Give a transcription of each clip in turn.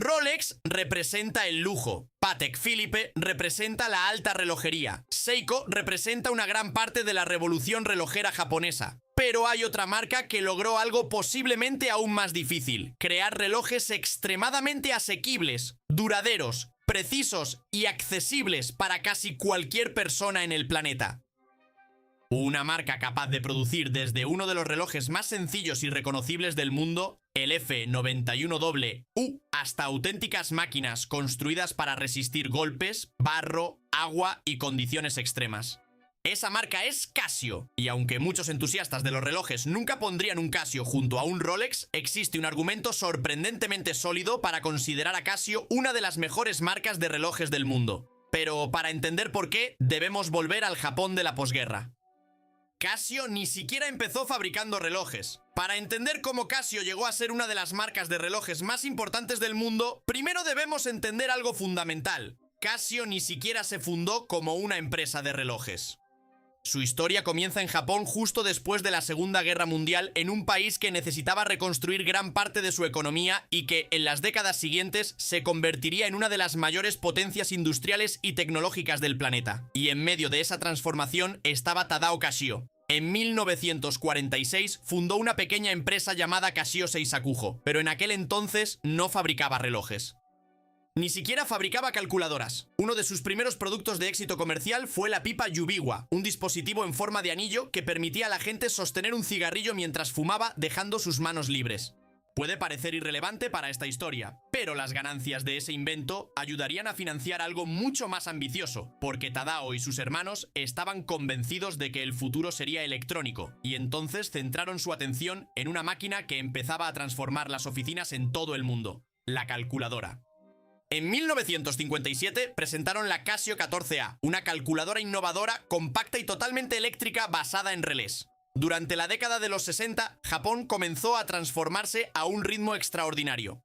Rolex representa el lujo, Patek Philippe representa la alta relojería, Seiko representa una gran parte de la revolución relojera japonesa. Pero hay otra marca que logró algo posiblemente aún más difícil: crear relojes extremadamente asequibles, duraderos, precisos y accesibles para casi cualquier persona en el planeta. Una marca capaz de producir desde uno de los relojes más sencillos y reconocibles del mundo, el F91W, hasta auténticas máquinas construidas para resistir golpes, barro, agua y condiciones extremas. Esa marca es Casio, y aunque muchos entusiastas de los relojes nunca pondrían un Casio junto a un Rolex, existe un argumento sorprendentemente sólido para considerar a Casio una de las mejores marcas de relojes del mundo. Pero para entender por qué, debemos volver al Japón de la posguerra. Casio ni siquiera empezó fabricando relojes. Para entender cómo Casio llegó a ser una de las marcas de relojes más importantes del mundo, primero debemos entender algo fundamental. Casio ni siquiera se fundó como una empresa de relojes. Su historia comienza en Japón justo después de la Segunda Guerra Mundial, en un país que necesitaba reconstruir gran parte de su economía y que en las décadas siguientes se convertiría en una de las mayores potencias industriales y tecnológicas del planeta. Y en medio de esa transformación estaba Tadao Casio. En 1946 fundó una pequeña empresa llamada Casio Seisakujo, pero en aquel entonces no fabricaba relojes. Ni siquiera fabricaba calculadoras. Uno de sus primeros productos de éxito comercial fue la pipa Yubiwa, un dispositivo en forma de anillo que permitía a la gente sostener un cigarrillo mientras fumaba, dejando sus manos libres. Puede parecer irrelevante para esta historia, pero las ganancias de ese invento ayudarían a financiar algo mucho más ambicioso, porque Tadao y sus hermanos estaban convencidos de que el futuro sería electrónico, y entonces centraron su atención en una máquina que empezaba a transformar las oficinas en todo el mundo: la calculadora. En 1957 presentaron la Casio 14A, una calculadora innovadora, compacta y totalmente eléctrica basada en relés. Durante la década de los 60, Japón comenzó a transformarse a un ritmo extraordinario.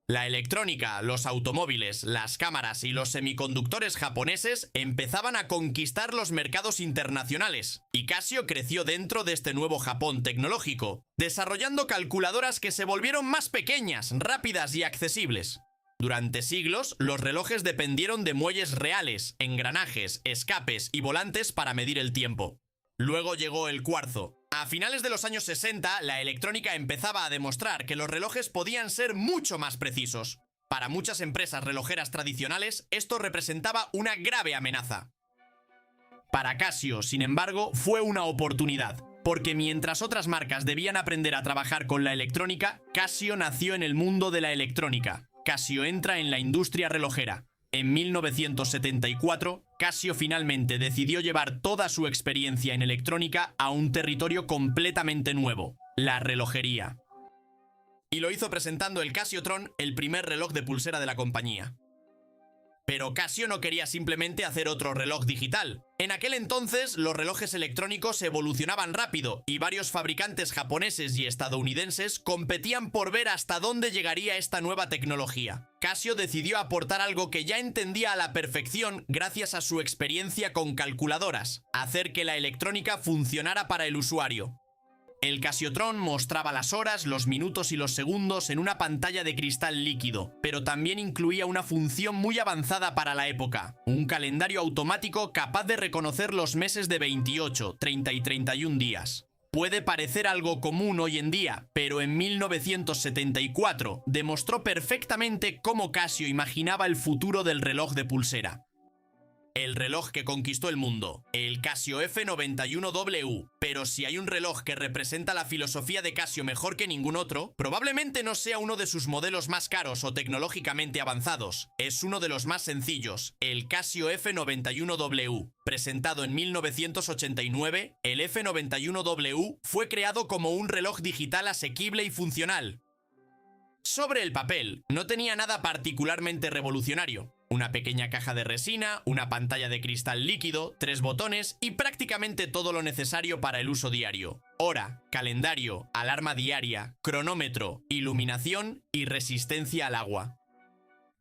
La electrónica, los automóviles, las cámaras y los semiconductores japoneses empezaban a conquistar los mercados internacionales, y Casio creció dentro de este nuevo Japón tecnológico, desarrollando calculadoras que se volvieron más pequeñas, rápidas y accesibles. Durante siglos, los relojes dependieron de muelles reales, engranajes, escapes y volantes para medir el tiempo. Luego llegó el cuarzo. A finales de los años 60, la electrónica empezaba a demostrar que los relojes podían ser mucho más precisos. Para muchas empresas relojeras tradicionales, esto representaba una grave amenaza. Para Casio, sin embargo, fue una oportunidad, porque mientras otras marcas debían aprender a trabajar con la electrónica, Casio nació en el mundo de la electrónica. Casio entra en la industria relojera. En 1974, Casio finalmente decidió llevar toda su experiencia en electrónica a un territorio completamente nuevo: la relojería. Y lo hizo presentando el Casiotron, el primer reloj de pulsera de la compañía. Pero Casio no quería simplemente hacer otro reloj digital. En aquel entonces, los relojes electrónicos evolucionaban rápido y varios fabricantes japoneses y estadounidenses competían por ver hasta dónde llegaría esta nueva tecnología. Casio decidió aportar algo que ya entendía a la perfección gracias a su experiencia con calculadoras: hacer que la electrónica funcionara para el usuario. El Casiotron mostraba las horas, los minutos y los segundos en una pantalla de cristal líquido, pero también incluía una función muy avanzada para la época: un calendario automático capaz de reconocer los meses de 28, 30 y 31 días. Puede parecer algo común hoy en día, pero en 1974 demostró perfectamente cómo Casio imaginaba el futuro del reloj de pulsera. El reloj que conquistó el mundo, el Casio F91W. Pero si hay un reloj que representa la filosofía de Casio mejor que ningún otro, probablemente no sea uno de sus modelos más caros o tecnológicamente avanzados. Es uno de los más sencillos, el Casio F91W. Presentado en 1989, el F91W fue creado como un reloj digital asequible y funcional. Sobre el papel, no tenía nada particularmente revolucionario. Una pequeña caja de resina, una pantalla de cristal líquido, 3 botones y prácticamente todo lo necesario para el uso diario: hora, calendario, alarma diaria, cronómetro, iluminación y resistencia al agua.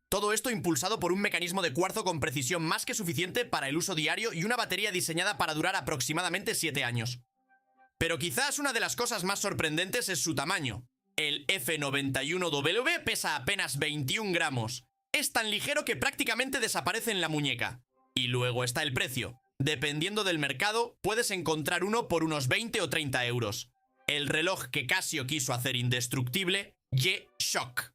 Todo esto impulsado por un mecanismo de cuarzo con precisión más que suficiente para el uso diario y una batería diseñada para durar aproximadamente 7 años. Pero quizás una de las cosas más sorprendentes es su tamaño. El F91W pesa apenas 21 gramos. Es tan ligero que prácticamente desaparece en la muñeca. Y luego está el precio. Dependiendo del mercado, puedes encontrar uno por unos 20 o 30 euros. El reloj que Casio quiso hacer indestructible, G-Shock.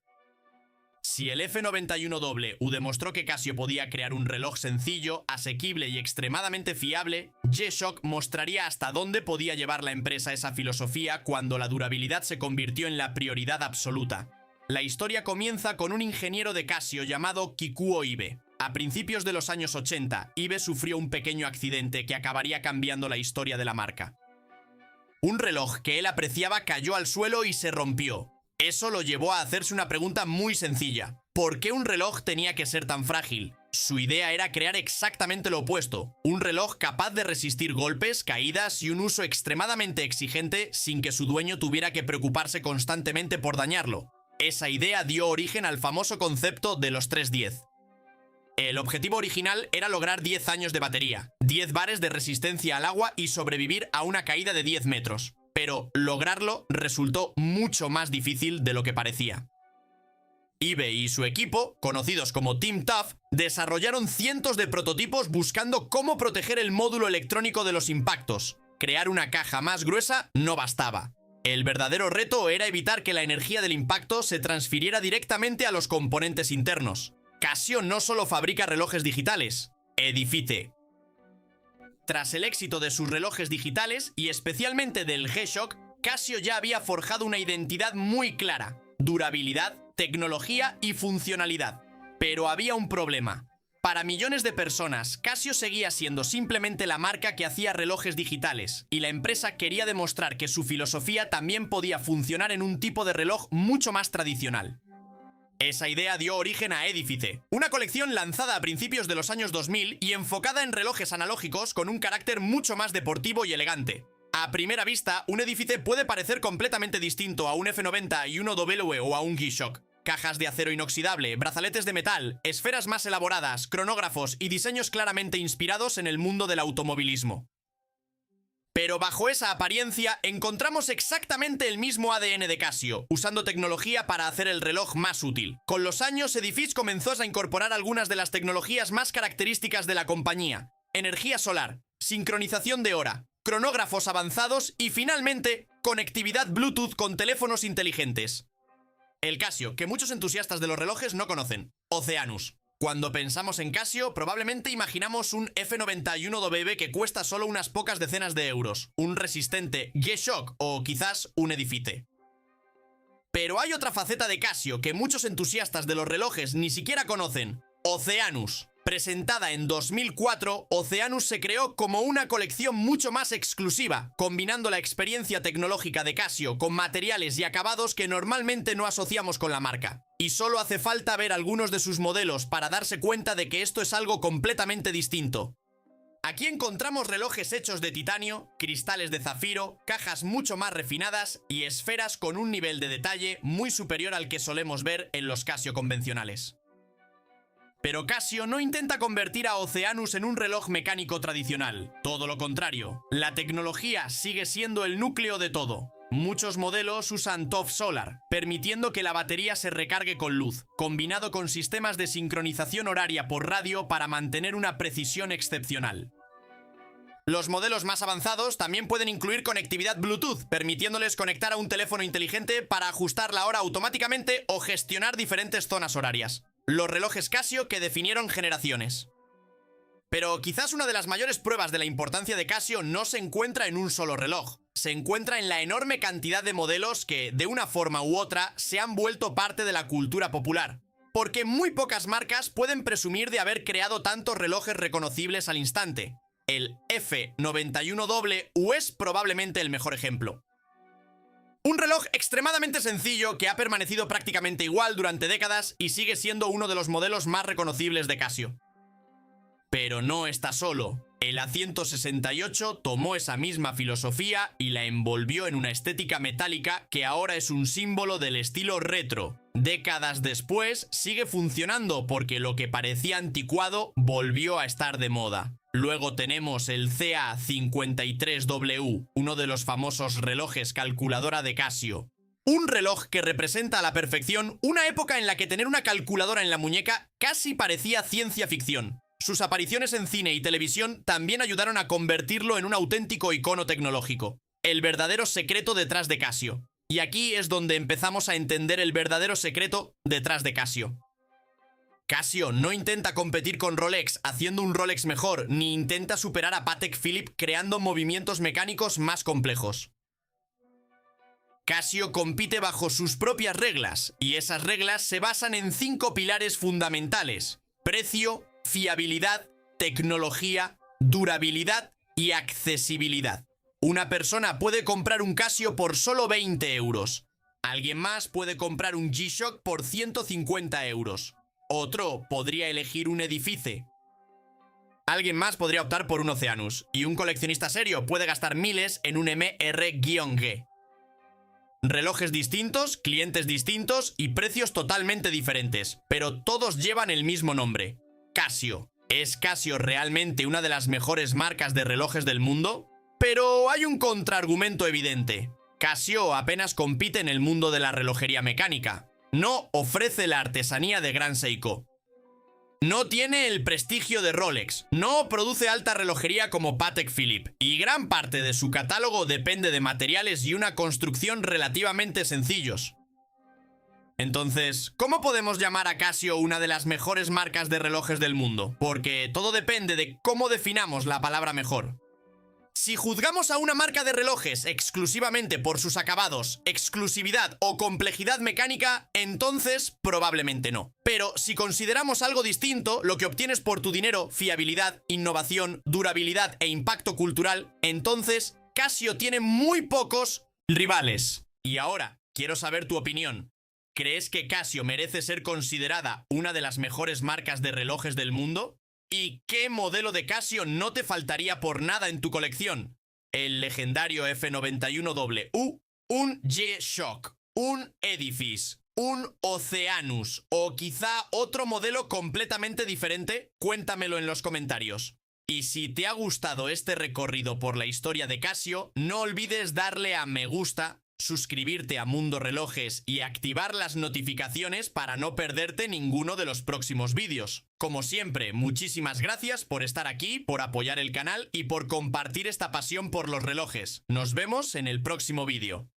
Si el F91W demostró que Casio podía crear un reloj sencillo, asequible y extremadamente fiable, G-Shock mostraría hasta dónde podía llevar la empresa esa filosofía cuando la durabilidad se convirtió en la prioridad absoluta. La historia comienza con un ingeniero de Casio llamado Kikuo Ibe. A principios de los años 80, Ibe sufrió un pequeño accidente que acabaría cambiando la historia de la marca. Un reloj que él apreciaba cayó al suelo y se rompió. Eso lo llevó a hacerse una pregunta muy sencilla. ¿Por qué un reloj tenía que ser tan frágil? Su idea era crear exactamente lo opuesto. Un reloj capaz de resistir golpes, caídas y un uso extremadamente exigente sin que su dueño tuviera que preocuparse constantemente por dañarlo. Esa idea dio origen al famoso concepto de los 3-10. El objetivo original era lograr 10 años de batería, 10 bares de resistencia al agua y sobrevivir a una caída de 10 metros. Pero lograrlo resultó mucho más difícil de lo que parecía. Ibe y su equipo, conocidos como Team Tough, desarrollaron cientos de prototipos buscando cómo proteger el módulo electrónico de los impactos. Crear una caja más gruesa no bastaba. El verdadero reto era evitar que la energía del impacto se transfiriera directamente a los componentes internos. Casio no solo fabrica relojes digitales, Edifice. Tras el éxito de sus relojes digitales, y especialmente del G-Shock, Casio ya había forjado una identidad muy clara: durabilidad, tecnología y funcionalidad. Pero había un problema. Para millones de personas, Casio seguía siendo simplemente la marca que hacía relojes digitales, y la empresa quería demostrar que su filosofía también podía funcionar en un tipo de reloj mucho más tradicional. Esa idea dio origen a Edifice, una colección lanzada a principios de los años 2000 y enfocada en relojes analógicos con un carácter mucho más deportivo y elegante. A primera vista, un Edifice puede parecer completamente distinto a un F91W o a un G-Shock. Cajas de acero inoxidable, brazaletes de metal, esferas más elaboradas, cronógrafos y diseños claramente inspirados en el mundo del automovilismo. Pero bajo esa apariencia encontramos exactamente el mismo ADN de Casio, usando tecnología para hacer el reloj más útil. Con los años, Edifice comenzó a incorporar algunas de las tecnologías más características de la compañía: energía solar, sincronización de hora, cronógrafos avanzados y, finalmente, conectividad Bluetooth con teléfonos inteligentes. El Casio que muchos entusiastas de los relojes no conocen: Oceanus. Cuando pensamos en Casio, probablemente imaginamos un F91W que cuesta solo unas pocas decenas de euros, un resistente G-Shock o quizás un Edifice. Pero hay otra faceta de Casio que muchos entusiastas de los relojes ni siquiera conocen: Oceanus. Presentada en 2004, Oceanus se creó como una colección mucho más exclusiva, combinando la experiencia tecnológica de Casio con materiales y acabados que normalmente no asociamos con la marca. Y solo hace falta ver algunos de sus modelos para darse cuenta de que esto es algo completamente distinto. Aquí encontramos relojes hechos de titanio, cristales de zafiro, cajas mucho más refinadas y esferas con un nivel de detalle muy superior al que solemos ver en los Casio convencionales. Pero Casio no intenta convertir a Oceanus en un reloj mecánico tradicional. Todo lo contrario, la tecnología sigue siendo el núcleo de todo. Muchos modelos usan TOF Solar, permitiendo que la batería se recargue con luz, combinado con sistemas de sincronización horaria por radio para mantener una precisión excepcional. Los modelos más avanzados también pueden incluir conectividad Bluetooth, permitiéndoles conectar a un teléfono inteligente para ajustar la hora automáticamente o gestionar diferentes zonas horarias. Los relojes Casio que definieron generaciones. Pero quizás una de las mayores pruebas de la importancia de Casio no se encuentra en un solo reloj. Se encuentra en la enorme cantidad de modelos que, de una forma u otra, se han vuelto parte de la cultura popular. Porque muy pocas marcas pueden presumir de haber creado tantos relojes reconocibles al instante. El F91W es probablemente el mejor ejemplo. Un reloj extremadamente sencillo que ha permanecido prácticamente igual durante décadas y sigue siendo uno de los modelos más reconocibles de Casio. Pero no está solo. El A168 tomó esa misma filosofía y la envolvió en una estética metálica que ahora es un símbolo del estilo retro. Décadas después sigue funcionando porque lo que parecía anticuado volvió a estar de moda. Luego tenemos el CA53W, uno de los famosos relojes calculadora de Casio. Un reloj que representa a la perfección una época en la que tener una calculadora en la muñeca casi parecía ciencia ficción. Sus apariciones en cine y televisión también ayudaron a convertirlo en un auténtico icono tecnológico. El verdadero secreto detrás de Casio. Y aquí es donde empezamos a entender el verdadero secreto detrás de Casio. Casio no intenta competir con Rolex haciendo un Rolex mejor, ni intenta superar a Patek Philippe creando movimientos mecánicos más complejos. Casio compite bajo sus propias reglas, y esas reglas se basan en 5 pilares fundamentales: precio, fiabilidad, tecnología, durabilidad y accesibilidad. Una persona puede comprar un Casio por solo 20 euros. Alguien más puede comprar un G-Shock por 150 euros. Otro podría elegir un Edifice. Alguien más podría optar por un Oceanus. Y un coleccionista serio puede gastar miles en un MR-G. Relojes distintos, clientes distintos y precios totalmente diferentes, pero todos llevan el mismo nombre: Casio. ¿Es Casio realmente una de las mejores marcas de relojes del mundo? Pero hay un contraargumento evidente. Casio apenas compite en el mundo de la relojería mecánica. No ofrece la artesanía de Gran Seiko. No tiene el prestigio de Rolex. No produce alta relojería como Patek Philippe. Y gran parte de su catálogo depende de materiales y una construcción relativamente sencillos. Entonces, ¿cómo podemos llamar a Casio una de las mejores marcas de relojes del mundo? Porque todo depende de cómo definamos la palabra mejor. Si juzgamos a una marca de relojes exclusivamente por sus acabados, exclusividad o complejidad mecánica, entonces probablemente no. Pero si consideramos algo distinto, lo que obtienes por tu dinero, fiabilidad, innovación, durabilidad e impacto cultural, entonces Casio tiene muy pocos rivales. Y ahora, quiero saber tu opinión. ¿Crees que Casio merece ser considerada una de las mejores marcas de relojes del mundo? ¿Y qué modelo de Casio no te faltaría por nada en tu colección? ¿El legendario F91W, un G-Shock, un Edifice, un Oceanus o quizá otro modelo completamente diferente? Cuéntamelo en los comentarios. Y si te ha gustado este recorrido por la historia de Casio, no olvides darle a me gusta, suscribirte a Mundo Relojes y activar las notificaciones para no perderte ninguno de los próximos vídeos. Como siempre, muchísimas gracias por estar aquí, por apoyar el canal y por compartir esta pasión por los relojes. Nos vemos en el próximo vídeo.